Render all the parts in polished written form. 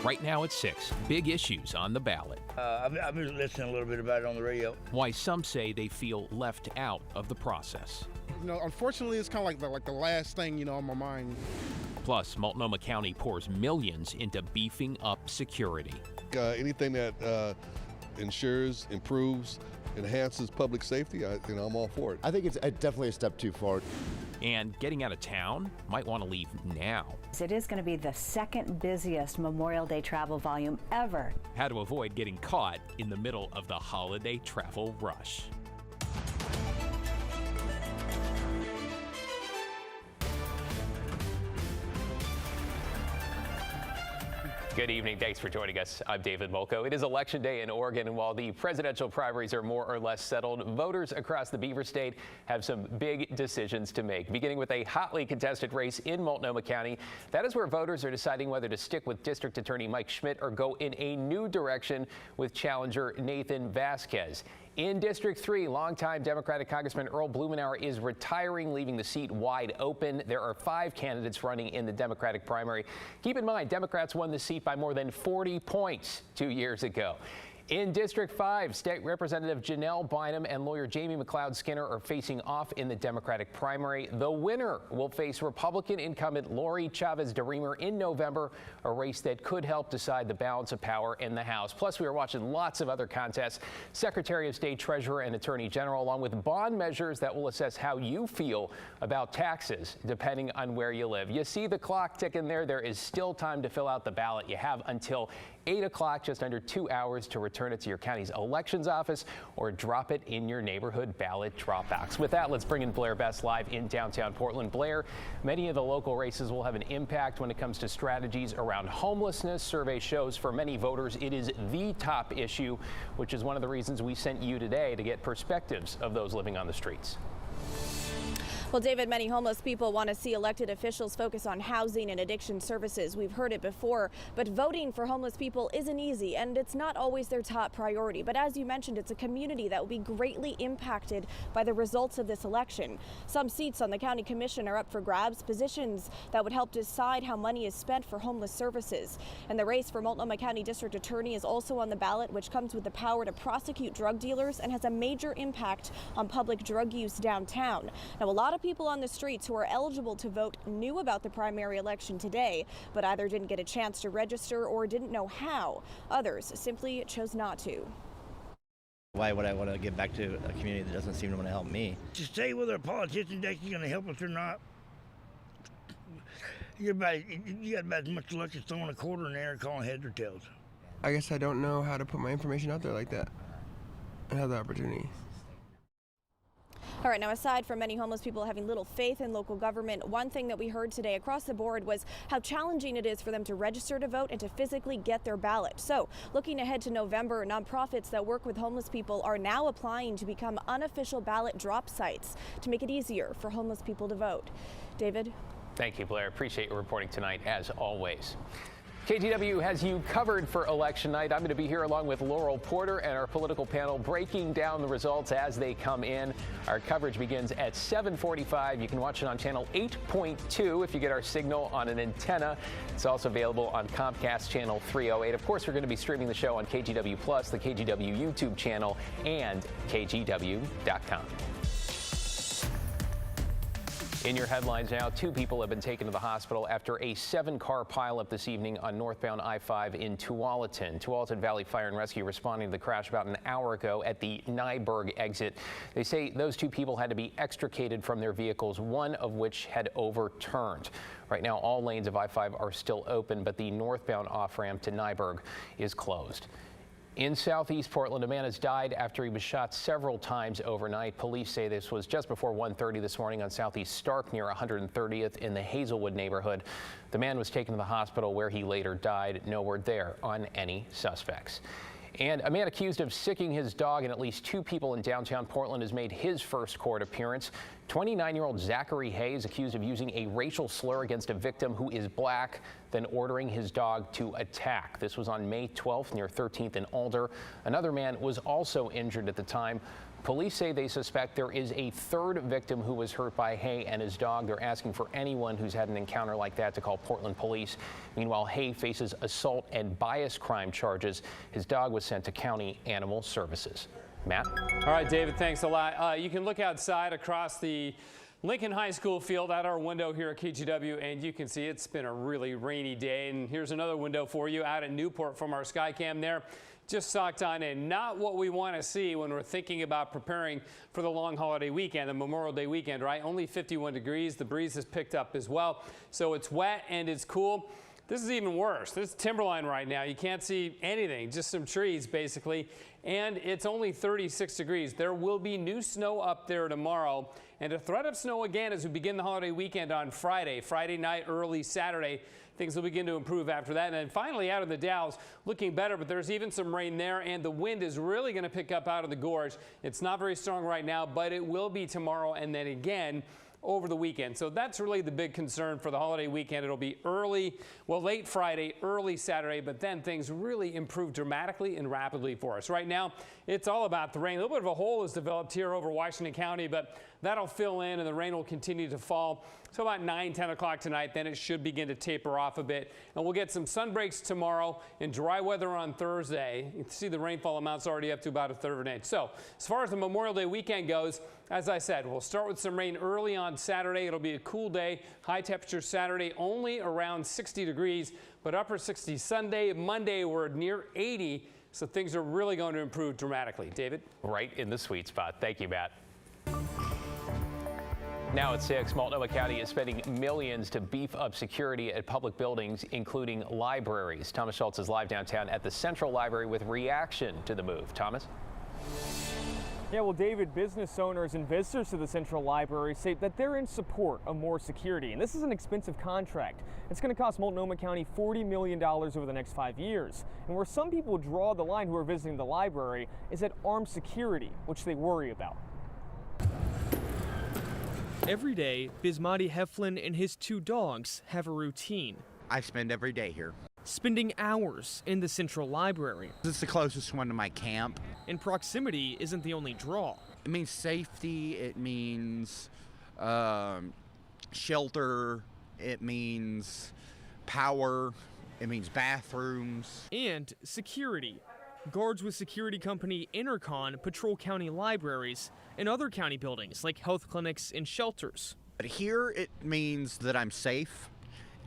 Right now at 6, big issues on the ballot. I've been listening a little bit about it on the radio. Why some say they feel left out of the process. Unfortunately, it's kind of like the last thing, on my mind. Plus, Multnomah County pours millions into beefing up security. Anything that ensures, improves, enhances public safety, I'm all for it. I think it's definitely a step too far. And getting out of town might want to leave now. It is going to be the second busiest Memorial Day travel volume ever. How to avoid getting caught in the middle of the holiday travel rush. Good evening. Thanks for joining us. I'm David Molko. It is Election Day in Oregon, and while the presidential primaries are more or less settled, voters across the Beaver State have some big decisions to make, beginning with a hotly contested race in Multnomah County. That is where voters are deciding whether to stick with District Attorney Mike Schmidt or go in a new direction with challenger Nathan Vasquez. In District 3, longtime Democratic Congressman Earl Blumenauer is retiring, leaving the seat wide open. There are 5 candidates running in the Democratic primary. Keep in mind, Democrats won the seat by more than 40 points 2 years ago. In District 5, State Representative Janelle Bynum and lawyer Jamie McLeod Skinner are facing off in the Democratic primary. The winner will face Republican incumbent Lori Chavez DeRemer in November, a race that could help decide the balance of power in the House. Plus, we are watching lots of other contests. Secretary of State, Treasurer, and Attorney General, along with bond measures that will assess how you feel about taxes, depending on where you live. You see the clock ticking there. There is still time to fill out the ballot. You have until 8 o'clock, just under 2 hours, to return it to your county's elections office or drop it in your neighborhood ballot drop box. With that, let's bring in Blair Best live in downtown Portland. Blair, many of the local races will have an impact when it comes to strategies around homelessness. Survey shows for many voters it is the top issue, which is one of the reasons we sent you today to get perspectives of those living on the streets. Well, David, many homeless people want to see elected officials focus on housing and addiction services. We've heard it before, but voting for homeless people isn't easy, and it's not always their top priority. But as you mentioned, it's a community that will be greatly impacted by the results of this election. Some seats on the county commission are up for grabs, positions that would help decide how money is spent for homeless services. And the race for Multnomah County District Attorney is also on the ballot, which comes with the power to prosecute drug dealers and has a major impact on public drug use downtown. Now, a lot of people on the streets who are eligible to vote knew about the primary election today, but either didn't get a chance to register or didn't know how. Others simply chose not to. Why would I want to give back to a community that doesn't seem to want to help me? To stay with our politicians, they're going to help us or not. You got about as much luck as throwing a quarter in there and calling heads or tails. I guess I don't know how to put my information out there like that and have the opportunity. All right, now aside from many homeless people having little faith in local government, one thing that we heard today across the board was how challenging it is for them to register to vote and to physically get their ballot. So looking ahead to November, nonprofits that work with homeless people are now applying to become unofficial ballot drop sites to make it easier for homeless people to vote. David? Thank you, Blair. Appreciate your reporting tonight, as always. KGW has you covered for election night. I'm going to be here along with Laurel Porter and our political panel breaking down the results as they come in. Our coverage begins at 7:45. You can watch it on channel 8.2 if you get our signal on an antenna. It's also available on Comcast channel 308. Of course, we're going to be streaming the show on KGW Plus, the KGW YouTube channel, and KGW.com. In your headlines now, 2 people have been taken to the hospital after a 7-car pileup this evening on northbound I-5 in Tualatin. Tualatin Valley Fire and Rescue responding to the crash about an hour ago at the Nyberg exit. They say those 2 people had to be extricated from their vehicles, one of which had overturned. Right now, all lanes of I-5 are still open, but the northbound off-ramp to Nyberg is closed. In southeast Portland, a man has died after he was shot several times overnight. Police say this was just before 1:30 this morning on Southeast Stark near 130th in the Hazelwood neighborhood. The man was taken to the hospital where he later died. No word there on any suspects. And a man accused of sicking his dog and at least 2 people in downtown Portland has made his first court appearance. 29-year-old Zachary Hayes accused of using a racial slur against a victim who is black, then ordering his dog to attack. This was on May 12th near 13th and Alder. Another man was also injured at the time. Police say they suspect there is a third victim who was hurt by Hay and his dog. They're asking for anyone who's had an encounter like that to call Portland police. Meanwhile, Hay faces assault and bias crime charges. His dog was sent to County Animal Services. Matt? All right, David, thanks a lot. You can look outside across the Lincoln High School field out our window here at KGW, and you can see it's been a really rainy day. And here's another window for you out at Newport from our Skycam there. Just socked on in. Not what we want to see when we're thinking about preparing for the long holiday weekend, the Memorial Day weekend, right? Only 51 degrees. The breeze has picked up as well. So it's wet and it's cool. This is even worse. This is timberline right now. You can't see anything, just some trees basically. And it's only 36 degrees. There will be new snow up there tomorrow, and a threat of snow again as we begin the holiday weekend on Friday night, early Saturday. Things will begin to improve after that. And then finally out of the Dalles, looking better, but there's even some rain there, and the wind is really going to pick up out of the gorge. It's not very strong right now, but it will be tomorrow and then again over the weekend. So that's really the big concern for the holiday weekend. It'll be late Friday, early Saturday, but then things really improve dramatically and rapidly for us. Right now, it's all about the rain. A little bit of a hole has developed here over Washington County, but that'll fill in and the rain will continue to fall. So about 9, 10 o'clock tonight, then it should begin to taper off a bit. And we'll get some sun breaks tomorrow and dry weather on Thursday. You can see the rainfall amounts already up to about 1/3 of an inch. So as far as the Memorial Day weekend goes, as I said, we'll start with some rain early on Saturday. It'll be a cool day. High temperature Saturday only around 60 degrees, but upper 60s Sunday. Monday we're near 80. So things are really going to improve dramatically. David? Right in the sweet spot. Thank you, Matt. Now at 6, Multnomah County is spending millions to beef up security at public buildings, including libraries. Thomas Schultz is live downtown at the Central Library with reaction to the move. Thomas? Yeah, well, David, business owners and visitors to the Central Library say that they're in support of more security. And this is an expensive contract. It's going to cost Multnomah County $40 million over the next 5 years. And where some people draw the line who are visiting the library is at armed security, which they worry about. Every day, Bismati Heflin and his 2 dogs have a routine. I spend every day here. Spending hours in the Central Library. It's the closest one to my camp. And proximity isn't the only draw. It means safety, it means shelter, it means power, it means bathrooms. And security. Guards with security company Intercon patrol county libraries and other county buildings like health clinics and shelters. But here it means that I'm safe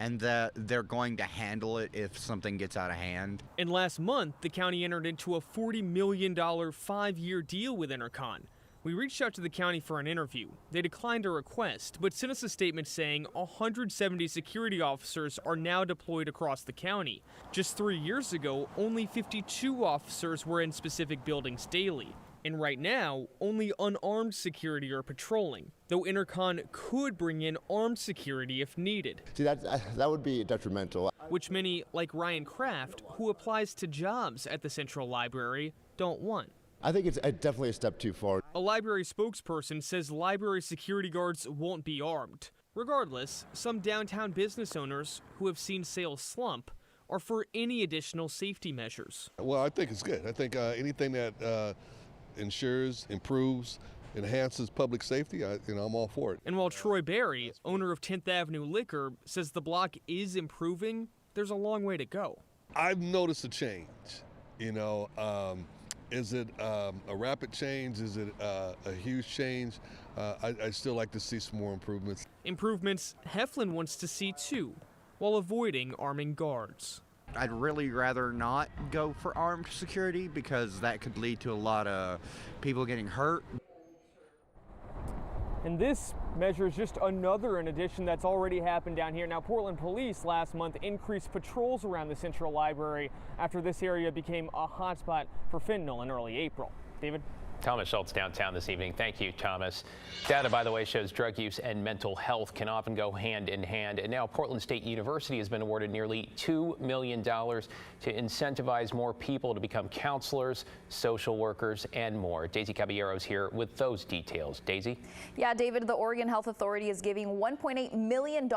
and that they're going to handle it if something gets out of hand. And last month, the county entered into a $40 million 5-year deal with Intercon. We reached out to the county for an interview. They declined our request, but sent us a statement saying 170 security officers are now deployed across the county. Just 3 years ago, only 52 officers were in specific buildings daily. And right now, only unarmed security are patrolling, though Intercon could bring in armed security if needed. See, that would be detrimental. Which many, like Ryan Kraft, who applies to jobs at the Central Library, don't want. I think it's definitely a step too far. A library spokesperson says library security guards won't be armed. Regardless, some downtown business owners who have seen sales slump are for any additional safety measures. Well, I think it's good. I think anything that ensures, improves, enhances public safety, I'm all for it. And while Troy Berry, owner of 10th Avenue Liquor, says the block is improving, there's a long way to go. I've noticed a change, Is it a rapid change? Is it a huge change? I'd still like to see some more improvements. Improvements Heflin wants to see too, while avoiding arming guards. I'd really rather not go for armed security because that could lead to a lot of people getting hurt. And this measure is just another in addition that's already happened down here. Now, Portland police last month increased patrols around the Central Library after this area became a hotspot for fentanyl in early April. David? Thomas Schultz downtown this evening. Thank you, Thomas. Data, by the way, shows drug use and mental health can often go hand in hand. And now Portland State University has been awarded nearly $2 million to incentivize more people to become counselors, social workers, and more. Daisy Caballero's here with those details. Daisy? Yeah, David, the Oregon Health Authority is giving $1.8 million to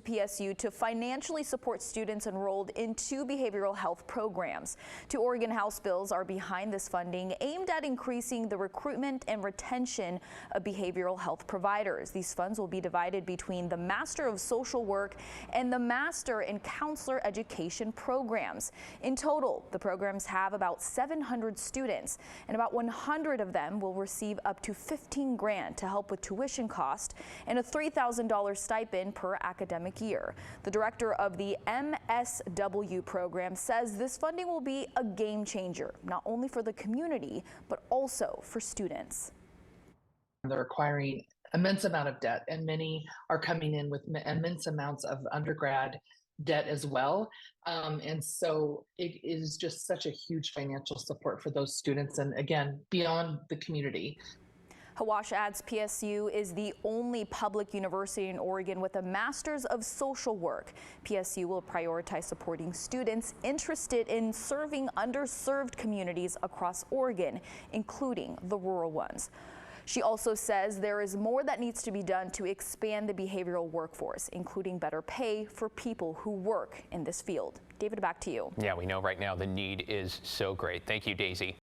PSU to financially support students enrolled in 2 behavioral health programs. 2 Oregon House bills are behind this funding, aimed at increasing improving the recruitment and retention of behavioral health providers. These funds will be divided between the Master of Social Work and the Master in Counselor Education programs. In total, the programs have about 700 students, and about 100 of them will receive up to $15 grand to help with tuition cost and a $3,000 stipend per academic year. The director of the MSW program says this funding will be a game changer, not only for the community, but also for students. They're acquiring immense amount of debt, and many are coming in with immense amounts of undergrad debt as well. And so it is just such a huge financial support for those students, and again, beyond the community. Hawash adds PSU is the only public university in Oregon with a Master's of Social Work. PSU will prioritize supporting students interested in serving underserved communities across Oregon, including the rural ones. She also says there is more that needs to be done to expand the behavioral workforce, including better pay for people who work in this field. David, back to you. Yeah, we know right now the need is so great. Thank you, Daisy.